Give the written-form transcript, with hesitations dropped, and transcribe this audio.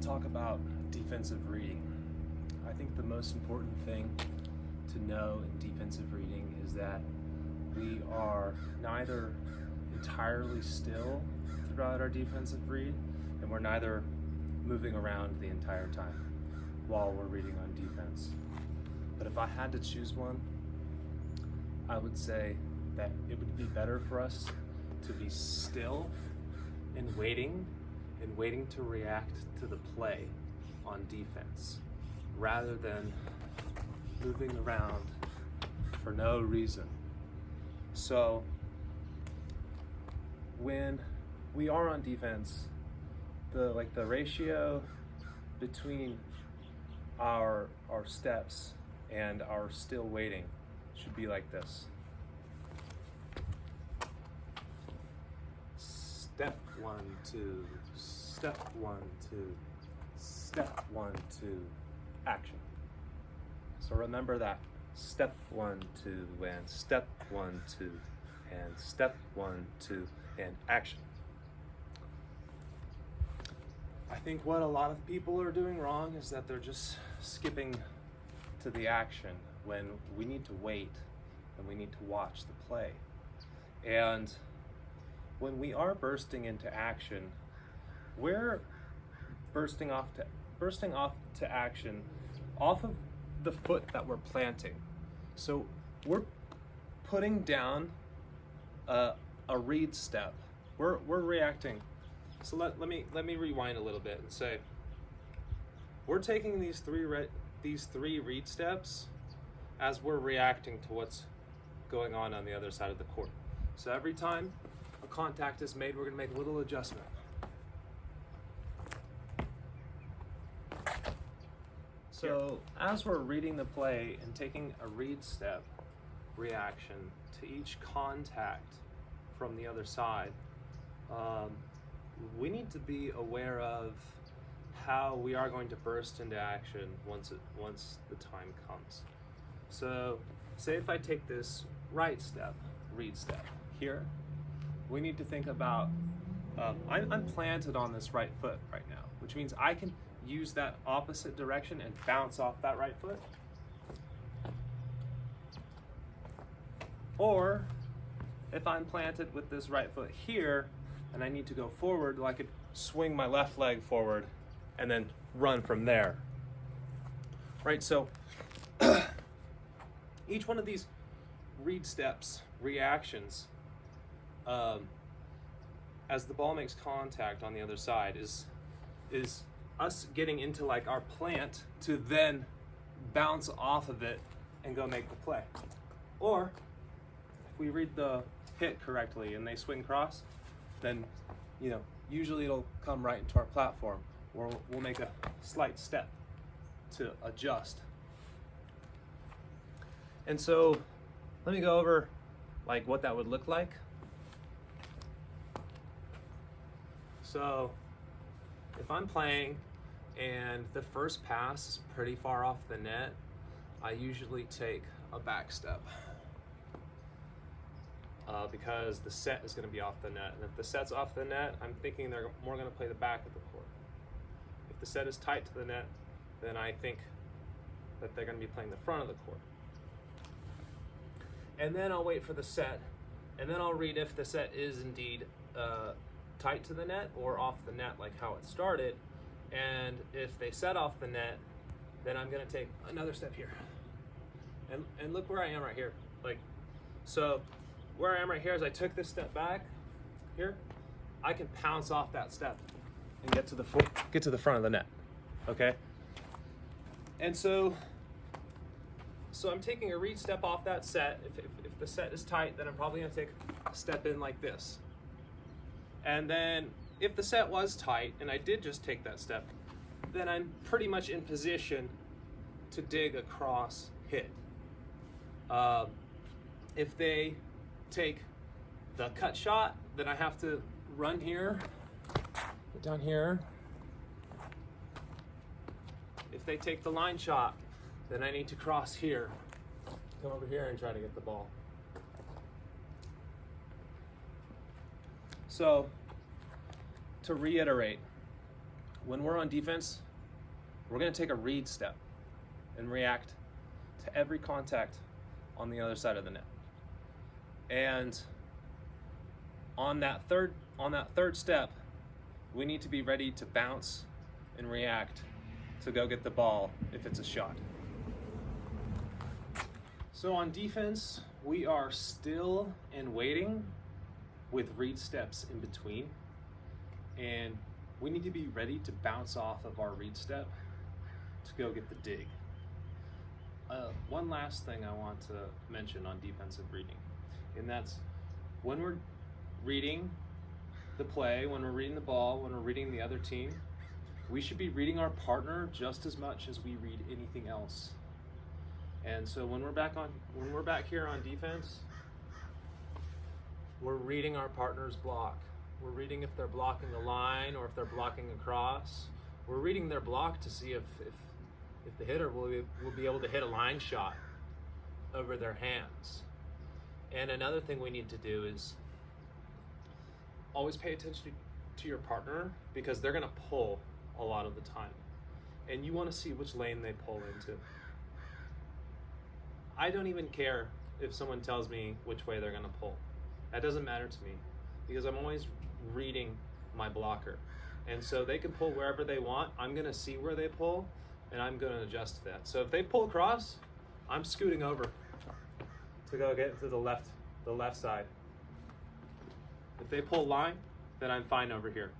want to talk about defensive reading. I think the most important thing to know in defensive reading is that we are neither entirely still throughout our defensive read, and we're neither moving around the entire time while we're reading on defense. But if I had to choose one, I would say that it would be better for us to be still and waiting to react to the play on defense rather than moving around for no reason. So when we are on defense, the ratio between our steps and our still waiting should be like this. Step 1, 2, step 1, 2, step 1, 2, action. So remember that. Step 1, 2, and step 1, 2, and step 1, 2, and action. I think what a lot of people are doing wrong is that they're just skipping to the action when we need to wait and we need to watch the play. And when we are bursting into action, we're bursting off to action off of the foot that we're planting. So we're putting down a read step. We're reacting. So let me rewind a little bit and say we're taking these three read steps as we're reacting to what's going on the other side of the court. So every time a contact is made, we're going to make a little adjustment. So as we're reading the play and taking a read step reaction to each contact from the other side, we need to be aware of how we are going to burst into action once the time comes. So say if I take this right step, read step here, we need to think about, I'm planted on this right foot right now, which means I can use that opposite direction and bounce off that right foot. Or if I'm planted with this right foot here and I need to go forward, well, I could swing my left leg forward and then run from there. Right, so each one of these read steps, reactions, as the ball makes contact on the other side is us getting into like our plant to then bounce off of it and go make the play. Or if we read the hit correctly and they swing cross, then usually it'll come right into our platform, or we'll make a slight step to adjust. And so let me go over like what that would look like. So if I'm playing and the first pass is pretty far off the net, I usually take a back step because the set is going to be off the net. And if the set's off the net, I'm thinking they're more going to play the back of the court. If the set is tight to the net, then I think that they're going to be playing the front of the court. And then I'll wait for the set, and then I'll read if the set is indeed tight to the net or off the net like how it started. And if they set off the net, then I'm going to take another step here. And look where I am right here. So where I am right here is I took this step back here. I can pounce off that step and get to the front of the net. Okay? And so I'm taking a read step off that set. If the set is tight, then I'm probably going to take a step in like this. And then if the set was tight and I did just take that step, then I'm pretty much in position to dig across hit. If they take the cut shot, then I have to run here, get down here. If they take the line shot, then I need to cross here, come over here and try to get the ball. So to reiterate, when we're on defense, we're going to take a read step and react to every contact on the other side of the net. And on that third step, we need to be ready to bounce and react to go get the ball if it's a shot. So on defense, we are still and waiting with read steps in between. And we need to be ready to bounce off of our read step to go get the dig. One last thing I want to mention on defensive reading, and that's when we're reading the play, when we're reading the ball, when we're reading the other team, we should be reading our partner just as much as we read anything else. And so when we're back here on defense, we're reading our partner's block. We're reading if they're blocking a line or if they're blocking across. We're reading their block to see if the hitter will be able to hit a line shot over their hands. And another thing we need to do is always pay attention to your partner, because they're going to pull a lot of the time. And you want to see which lane they pull into. I don't even care if someone tells me which way they're going to pull. That doesn't matter to me, because I'm always reading my blocker. And so they can pull wherever they want. I'm going to see where they pull, and I'm going to adjust to that. So if they pull across, I'm scooting over to go get to the left side. If they pull line, then I'm fine over here.